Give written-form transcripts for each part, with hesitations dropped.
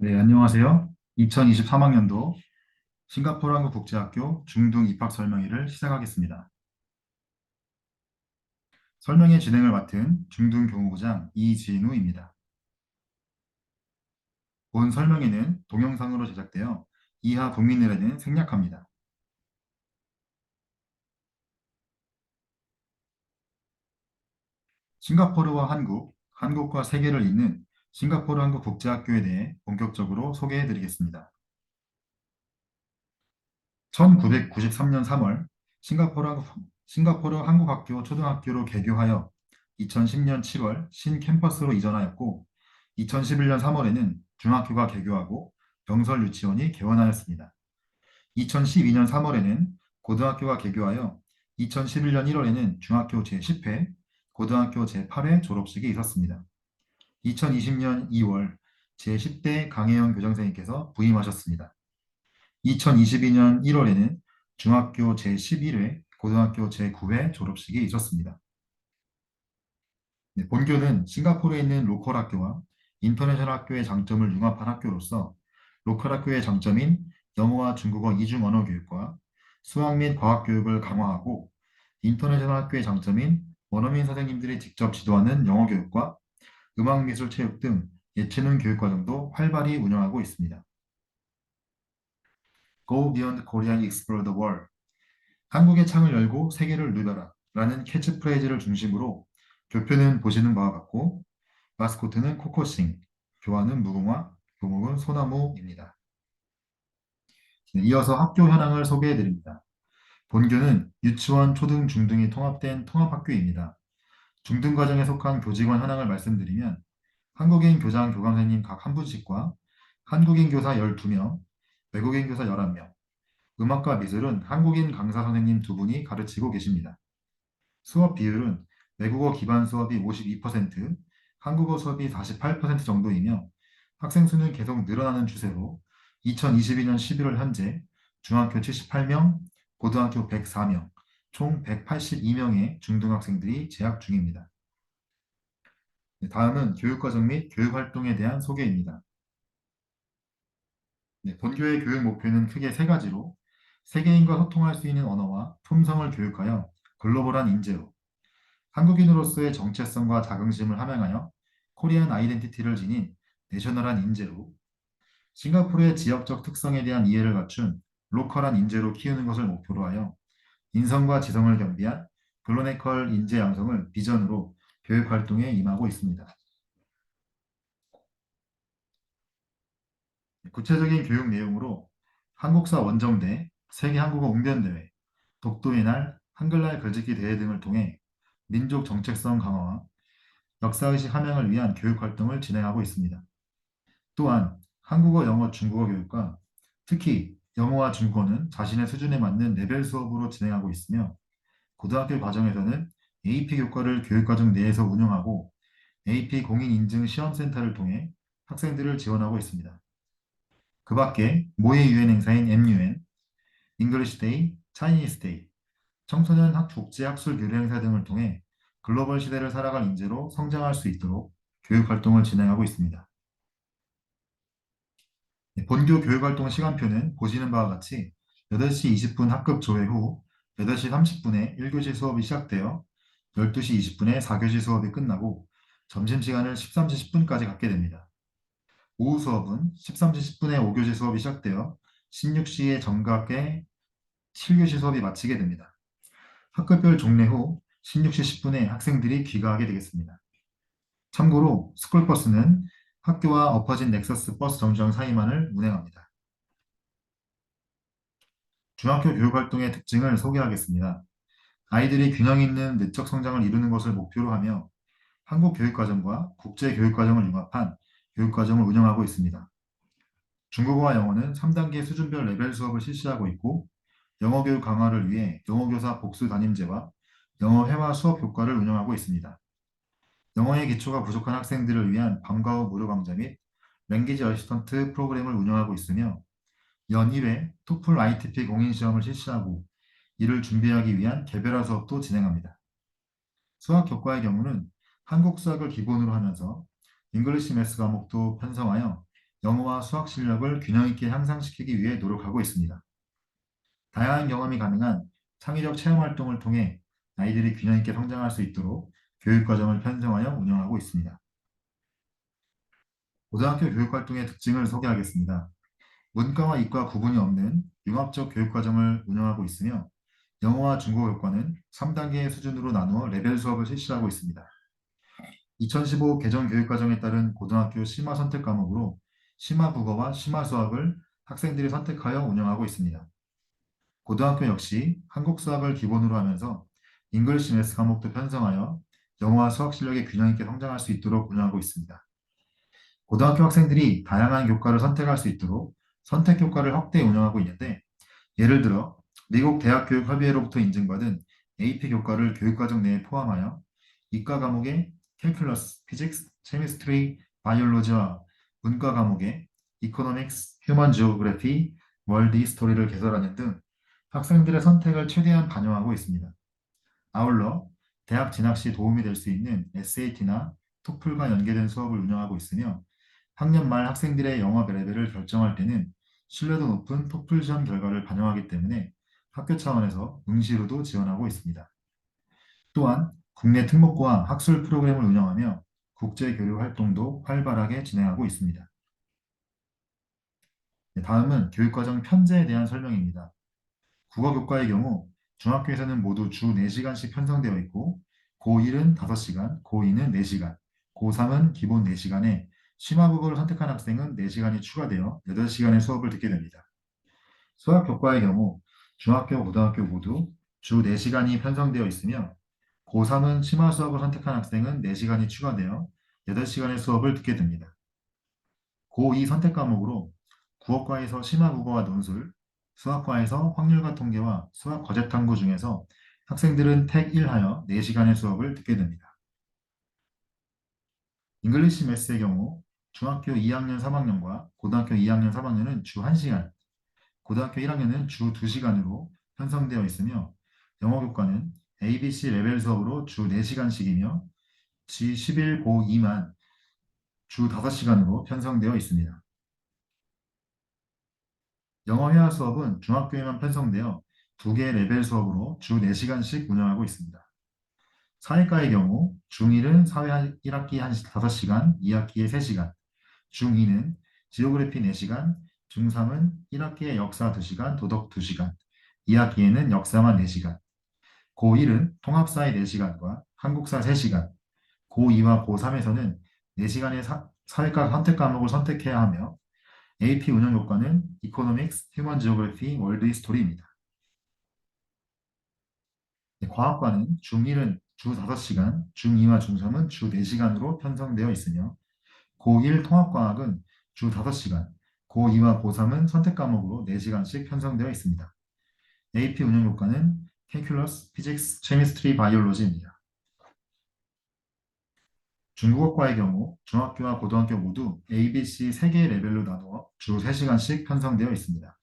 네, 안녕하세요. 2023학년도 싱가포르 한국국제학교 중등 입학 설명회를 시작하겠습니다. 설명회 진행을 맡은 중등 교무부장 이진우입니다. 본 설명회는 동영상으로 제작되어 이하 국민들에는 생략합니다. 싱가포르와 한국, 한국과 세계를 잇는 싱가포르 한국국제학교에 대해 본격적으로 소개해 드리겠습니다. 1993년 3월 싱가포르 한국학교 초등학교로 개교하여 2010년 7월 신캠퍼스로 이전하였고 2011년 3월에는 중학교가 개교하고 병설 유치원이 개원하였습니다. 2012년 3월에는 고등학교가 개교하여 2011년 1월에는 중학교 제10회, 고등학교 제8회 졸업식이 있었습니다. 2020년 2월 제10대 강혜영 교장선생님께서 부임하셨습니다. 2022년 1월에는 중학교 제11회, 고등학교 제9회 졸업식이 있었습니다. 네, 본교는 싱가포르에 있는 로컬 학교와 인터내셔널 학교의 장점을 융합한 학교로서 로컬 학교의 장점인 영어와 중국어 이중 언어 교육과 수학 및 과학 교육을 강화하고 인터내셔널 학교의 장점인 원어민 선생님들이 직접 지도하는 영어 교육과 음악, 미술, 체육 등 예체능 교육 과정도 활발히 운영하고 있습니다. Go Beyond Korea, Explore the World. 한국의 창을 열고 세계를 누벼라 라는 캐치프레이즈를 중심으로 교표는 보시는 바와 같고 마스코트는 코코싱, 교환은 무궁화, 교목은 소나무입니다. 이어서 학교 현황을 소개해 드립니다. 본교는 유치원, 초등, 중등이 통합된 통합학교입니다. 중등 과정에 속한 교직원 현황을 말씀드리면 한국인 교장, 교감선생님 각 한 분씩과 한국인 교사 12명, 외국인 교사 11명, 음악과 미술은 한국인 강사 선생님 2분이 가르치고 계십니다. 수업 비율은 외국어 기반 수업이 52%, 한국어 수업이 48% 정도이며 학생 수는 계속 늘어나는 추세로 2022년 11월 현재 중학교 78명, 고등학교 104명, 총 182명의 중등학생들이 재학 중입니다. 네, 다음은 교육과정 및 교육활동에 대한 소개입니다. 네, 본교의 교육 목표는 크게 세 가지로 세계인과 소통할 수 있는 언어와 품성을 교육하여 글로벌한 인재로 한국인으로서의 정체성과 자긍심을 함양하여 코리안 아이덴티티를 지닌 내셔널한 인재로 싱가포르의 지역적 특성에 대한 이해를 갖춘 로컬한 인재로 키우는 것을 목표로 하여 인성과 지성을 겸비한 글로컬 인재 양성을 비전으로 교육 활동에 임하고 있습니다. 구체적인 교육 내용으로 한국사 원정대, 세계 한국어 웅변대회, 독도의 날, 한글날 글짓기 대회 등을 통해 민족 정체성 강화와 역사의식 함양을 위한 교육 활동을 진행하고 있습니다. 또한 한국어, 영어, 중국어 교육과 특히 영어와 중국어는 자신의 수준에 맞는 레벨 수업으로 진행하고 있으며 고등학교 과정에서는 AP 교과를 교육과정 내에서 운영하고 AP 공인인증시험센터를 통해 학생들을 지원하고 있습니다. 그 밖에 모의 유엔 행사인 MUN, 잉글리시 데이, 차이니스 데이, 청소년 국제학술 교류 행사 등을 통해 글로벌 시대를 살아갈 인재로 성장할 수 있도록 교육 활동을 진행하고 있습니다. 네, 본교 교육활동 시간표는 보시는 바와 같이 8시 20분 학급 조회 후 8시 30분에 1교시 수업이 시작되어 12시 20분에 4교시 수업이 끝나고 점심시간을 13시 10분까지 갖게 됩니다. 오후 수업은 13시 10분에 5교시 수업이 시작되어 16시에 정각에 7교시 수업이 마치게 됩니다. 학급별 종례 후 16시 10분에 학생들이 귀가하게 되겠습니다. 참고로 스쿨버스는 학교와 엎어진 넥서스 버스 정류장 사이만을 운행합니다. 중학교 교육활동의 특징을 소개하겠습니다. 아이들이 균형 있는 내적 성장을 이루는 것을 목표로 하며 한국 교육과정과 국제 교육과정을 융합한 교육과정을 운영하고 있습니다. 중국어와 영어는 3단계 수준별 레벨 수업을 실시하고 있고 영어 교육 강화를 위해 영어교사 복수 담임제와 영어 회화 수업 효과를 운영하고 있습니다. 영어의 기초가 부족한 학생들을 위한 방과후 무료 강좌 및 랭귀지 어시스턴트 프로그램을 운영하고 있으며 연 1회 토플 ITP 공인시험을 실시하고 이를 준비하기 위한 개별화 수업도 진행합니다. 수학 교과의 경우는 한국 수학을 기본으로 하면서 잉글리시 매스 과목도 편성하여 영어와 수학 실력을 균형 있게 향상시키기 위해 노력하고 있습니다. 다양한 경험이 가능한 창의적 체험 활동을 통해 아이들이 균형 있게 성장할 수 있도록 교육 과정을 편성하여 운영하고 있습니다. 고등학교 교육 활동의 특징을 소개하겠습니다. 문과와 이과 구분이 없는 융합적 교육 과정을 운영하고 있으며 영어와 중국어 교과는 3단계 수준으로 나누어 레벨 수업을 실시하고 있습니다. 2015 개정 교육 과정에 따른 고등학교 심화 선택 과목으로 심화 국어와 심화 수학을 학생들이 선택하여 운영하고 있습니다. 고등학교 역시 한국 수학을 기본으로 하면서 잉글리시 매스 과목도 편성하여 영어와 수학 실력이 균형 있게 성장할 수 있도록 운영하고 있습니다. 고등학교 학생들이 다양한 교과를 선택할 수 있도록 선택 교과를 확대 운영하고 있는데 예를 들어 미국 대학교육협의회로부터 인증받은 AP 교과를 교육과정 내에 포함하여 이과 과목의 캘큘러스, 피직스, 케미스트리, 바이올로지와 문과 과목의 이코노믹스, 휴먼 지오그래피, 월드 히스토리를 개설하는 등 학생들의 선택을 최대한 반영하고 있습니다. 아울러 대학 진학 시 도움이 될 수 있는 SAT나 토플과 연계된 수업을 운영하고 있으며 학년 말 학생들의 영어 레벨을 결정할 때는 신뢰도 높은 토플 시험 결과를 반영하기 때문에 학교 차원에서 응시로도 지원하고 있습니다. 또한 국내 특목고와 학술 프로그램을 운영하며 국제 교류 활동도 활발하게 진행하고 있습니다. 다음은 교육과정 편제에 대한 설명입니다. 국어교과의 경우 중학교에서는 모두 주 4시간씩 편성되어 있고 고1은 5시간, 고2는 4시간, 고3은 기본 4시간에 심화국어를 선택한 학생은 4시간이 추가되어 8시간의 수업을 듣게 됩니다. 수학교과의 경우 중학교, 고등학교 모두 주 4시간이 편성되어 있으며 고3은 심화 수학을 선택한 학생은 4시간이 추가되어 8시간의 수업을 듣게 됩니다. 고2 선택 과목으로 국어과에서 심화국어와 논술, 수학과에서 확률과 통계와 수학 과제 탐구 중에서 학생들은 택 1하여 4시간의 수업을 듣게 됩니다. 잉글리시 매스의 경우 중학교 2학년 3학년과 고등학교 2학년 3학년은 주 1시간, 고등학교 1학년은 주 2시간으로 편성되어 있으며 영어 교과는 ABC 레벨 수업으로 주 4시간씩이며 G11 고2만 주 5시간으로 편성되어 있습니다. 영어 회화 수업은 중학교에만 편성되어 2개의 레벨 수업으로 주 4시간씩 운영하고 있습니다. 사회과의 경우 중1은 사회 1학기 5시간, 2학기에 3시간, 중2는 지오그래피 4시간, 중3은 1학기에 역사 2시간, 도덕 2시간, 2학기에는 역사만 4시간, 고1은 통합사회 4시간과 한국사 3시간, 고2와 고3에서는 4시간의 사회과 선택 과목을 선택해야 하며 AP 운영 교과는 이코노믹스, 휴먼 지오그래피, 월드 히스토리입니다. 과학과는 중1은 주 5시간, 중2와 중3은 주 4시간으로 편성되어 있으며 고1 통합과학은 주 5시간, 고2와 고3은 선택 과목으로 4시간씩 편성되어 있습니다. AP 운영 교과는 캘큘러스, 피직스, 케미스트리, 바이올로지입니다. 중국어과의 경우 중학교와 고등학교 모두 ABC 3개의 레벨로 나누어 주 3시간씩 편성되어 있습니다.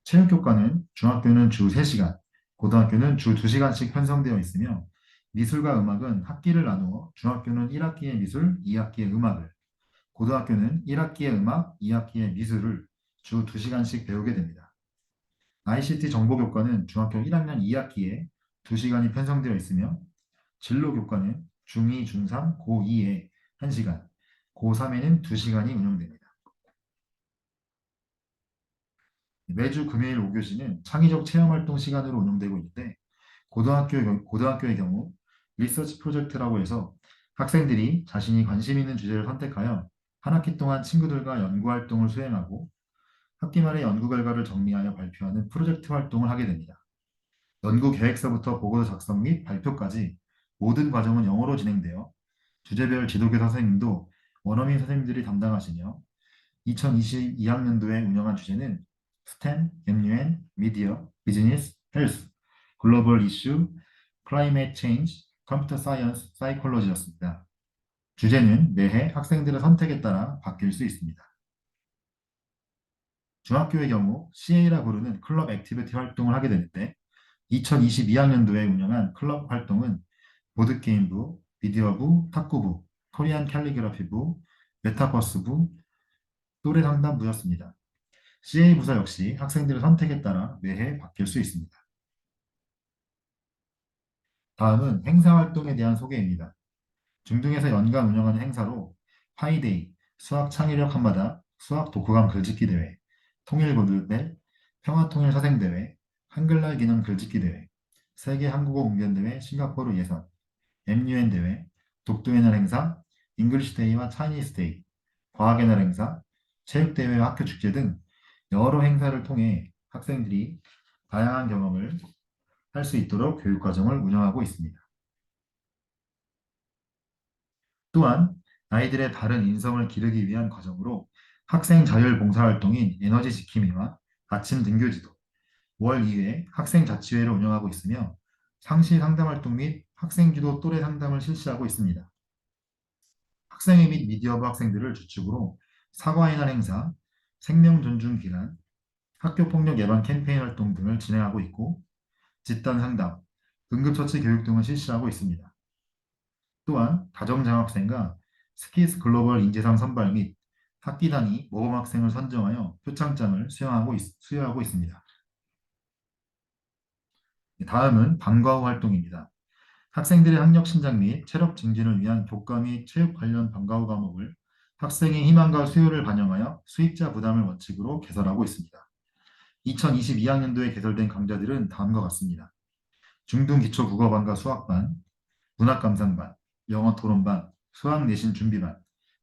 체육교과는 중학교는 주 3시간, 고등학교는 주 2시간씩 편성되어 있으며 미술과 음악은 학기를 나누어 중학교는 1학기의 미술, 2학기의 음악을, 고등학교는 1학기의 음악, 2학기의 미술을 주 2시간씩 배우게 됩니다. ICT 정보교과는 중학교 1학년 2학기에 2시간이 편성되어 있으며 진로교과는 중2, 중3, 고2에 1시간, 고3에는 2시간이 운영됩니다. 매주 금요일 5교시는 창의적 체험활동 시간으로 운영되고 있는데 고등학교의 경우 리서치 프로젝트라고 해서 학생들이 자신이 관심 있는 주제를 선택하여 한 학기 동안 친구들과 연구활동을 수행하고 학기 말에 연구 결과를 정리하여 발표하는 프로젝트 활동을 하게 됩니다. 연구 계획서부터 보고서 작성 및 발표까지 모든 과정은 영어로 진행되어 주제별 지도교사 선생님도 원어민 선생님들이 담당하시며 2022학년도에 운영한 주제는 STEM, MUN, 미디어, 비즈니스, 헬스, 글로벌 이슈, 클라이메이트 체인지, 컴퓨터 사이언스, 사이콜로지였습니다. 주제는 매해 학생들의 선택에 따라 바뀔 수 있습니다. 중학교의 경우 CA라 부르는 클럽 액티비티 활동을 하게 되는데 2022학년도에 운영한 클럽 활동은 보드게임부, 미디어부, 탁구부, 코리안 캘리그라피부, 메타버스부, 또래 상담부였습니다. CA 부서 역시 학생들의 선택에 따라 매해 바뀔 수 있습니다. 다음은 행사 활동에 대한 소개입니다. 중등에서 연간 운영하는 행사로 파이데이, 수학 창의력 한마다, 수학 독후감 글짓기 대회, 통일고들배, 평화통일 사생대회, 한글날 기념 글짓기 대회, 세계 한국어 공변대회 싱가포르 예선, MUN 대회, 독도의 날 행사, 잉글리시데이와 차이니스데이, 과학의 날 행사, 체육대회와 학교축제 등 여러 행사를 통해 학생들이 다양한 경험을 할 수 있도록 교육과정을 운영하고 있습니다. 또한 아이들의 바른 인성을 기르기 위한 과정으로 학생 자율 봉사활동인 에너지 지킴이와 아침 등교지도, 월 2회 학생 자치회를 운영하고 있으며 상시 상담 활동 및 학생 주도 또래 상담을 실시하고 있습니다. 학생회 및 미디어부 학생들을 주축으로 사과의 날 행사, 생명 존중 기간, 학교폭력 예방 캠페인 활동 등을 진행하고 있고 집단 상담, 응급처치 교육 등을 실시하고 있습니다. 또한 다정장학생과 스키스 글로벌 인재상 선발 및 학기 단위 모범 학생을 선정하여 표창장을 수여하고 있습니다. 다음은 방과 후 활동입니다. 학생들의 학력 신장 및 체력 증진을 위한 교과 및 체육 관련 방과 후 과목을 학생의 희망과 수요를 반영하여 수익자 부담을 원칙으로 개설하고 있습니다. 2022학년도에 개설된 강좌들은 다음과 같습니다. 중등 기초 국어반과 수학반, 문학감상반, 영어 토론반, 수학 내신 준비반,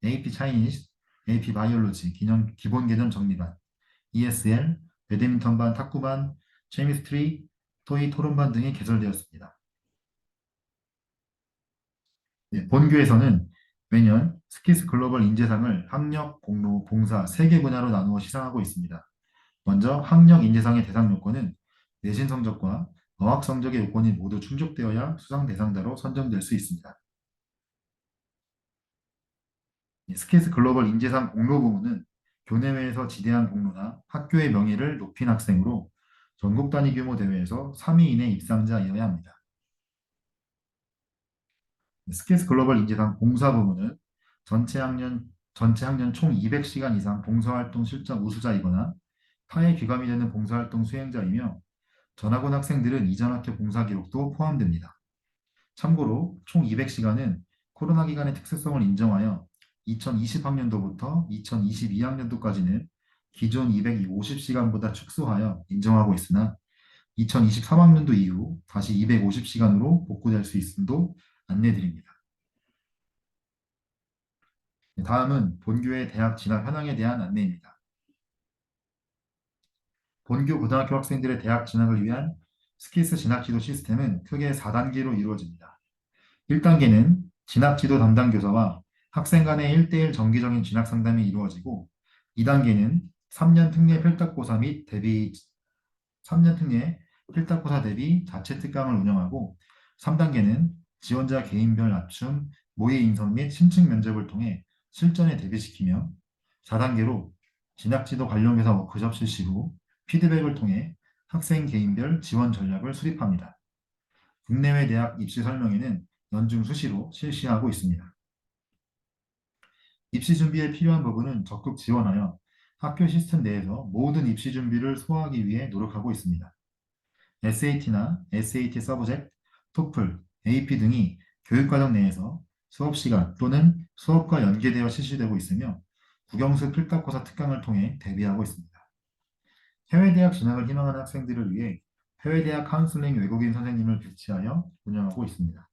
AP 차이니스, AP 바이올로지, 기본 개념 정리반, ESL, 배드민턴반, 탁구반, 케미스트리, 토의 토론반 등이 개설되었습니다. 네, 본교에서는 매년 스키스 글로벌 인재상을 학력, 공로, 봉사 3개 분야로 나누어 시상하고 있습니다. 먼저 학력 인재상의 대상 요건은 내신 성적과 어학 성적의 요건이 모두 충족되어야 수상 대상자로 선정될 수 있습니다. 스키스 글로벌 인재상 공로 부문은 교내외에서 지대한 공로나 학교의 명예를 높인 학생으로 전국 단위 규모 대회에서 3위 이내 입상자이어야 합니다. 스키스 글로벌 인재상 봉사 부문은 전체 학년 총 200시간 이상 봉사활동 실적 우수자이거나 타의 귀감이 되는 봉사활동 수행자이며 전학온 학생들은 이전 학교 봉사 기록도 포함됩니다. 참고로 총 200시간은 코로나 기간의 특수성을 인정하여 2020학년도부터 2022학년도까지는 기존 250시간보다 축소하여 인정하고 있으나 2023학년도 이후 다시 250시간으로 복구될 수 있음도 안내드립니다. 다음은 본교의 대학 진학 현황에 대한 안내입니다. 본교 고등학교 학생들의 대학 진학을 위한 스키스 진학지도 시스템은 크게 4단계로 이루어집니다. 1단계는 진학지도 담당 교사와 학생 간의 1대1 정기적인 진학 상담이 이루어지고 2단계는 3년 특례 필탁고사 및 3년 특례 필탁고사 대비 자체 특강을 운영하고 3단계는 지원자 개인별 맞춤, 모의 인선 및 신청 면접을 통해 실전에 대비시키며 4단계로 진학지도 관련 교사 워크숍 실시 후 피드백을 통해 학생 개인별 지원 전략을 수립합니다. 국내외 대학 입시 설명회는 연중 수시로 실시하고 있습니다. 입시 준비에 필요한 부분은 적극 지원하여 학교 시스템 내에서 모든 입시 준비를 소화하기 위해 노력하고 있습니다. SAT나 SAT 서브젝트, 토플, AP 등이 교육과정 내에서 수업시간 또는 수업과 연계되어 실시되고 있으며 국영수 필탁고사 특강을 통해 대비하고 있습니다. 해외대학 진학을 희망하는 학생들을 위해 해외대학 카운슬링 외국인 선생님을 배치하여 운영하고 있습니다.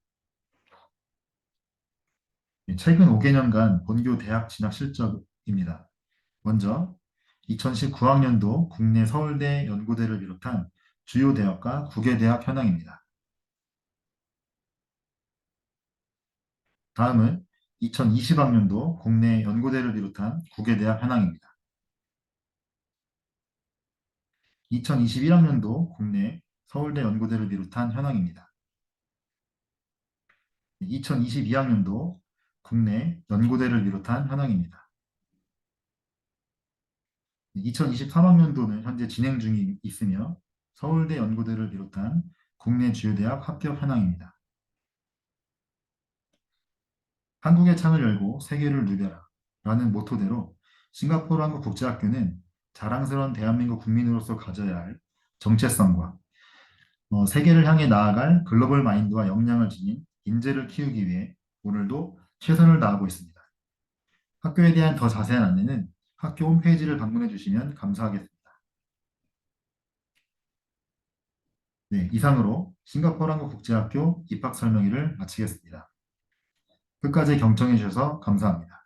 최근 5개년간 본교 대학 진학 실적입니다. 먼저 2019학년도 국내 서울대 연고대를 비롯한 주요 대학과 국외대학 현황입니다. 다음은 2020학년도 국내 연고대를 비롯한 국외대학 현황입니다. 2021학년도 국내 서울대 연고대를 비롯한 현황입니다. 2022학년도 국내 연고대를 비롯한 현황입니다. 2023학년도는 현재 진행 중이 있으며 서울대 연고대를 비롯한 국내 주요 대학 합격 현황입니다. 한국의 창을 열고 세계를 누벼라. 라는 모토대로 싱가포르 한국국제학교는 자랑스러운 대한민국 국민으로서 가져야 할 정체성과 세계를 향해 나아갈 글로벌 마인드와 역량을 지닌 인재를 키우기 위해 오늘도 최선을 다하고 있습니다. 학교에 대한 더 자세한 안내는 학교 홈페이지를 방문해 주시면 감사하겠습니다. 네, 이상으로 싱가포르 한국국제학교 입학 설명회를 마치겠습니다. 끝까지 경청해 주셔서 감사합니다.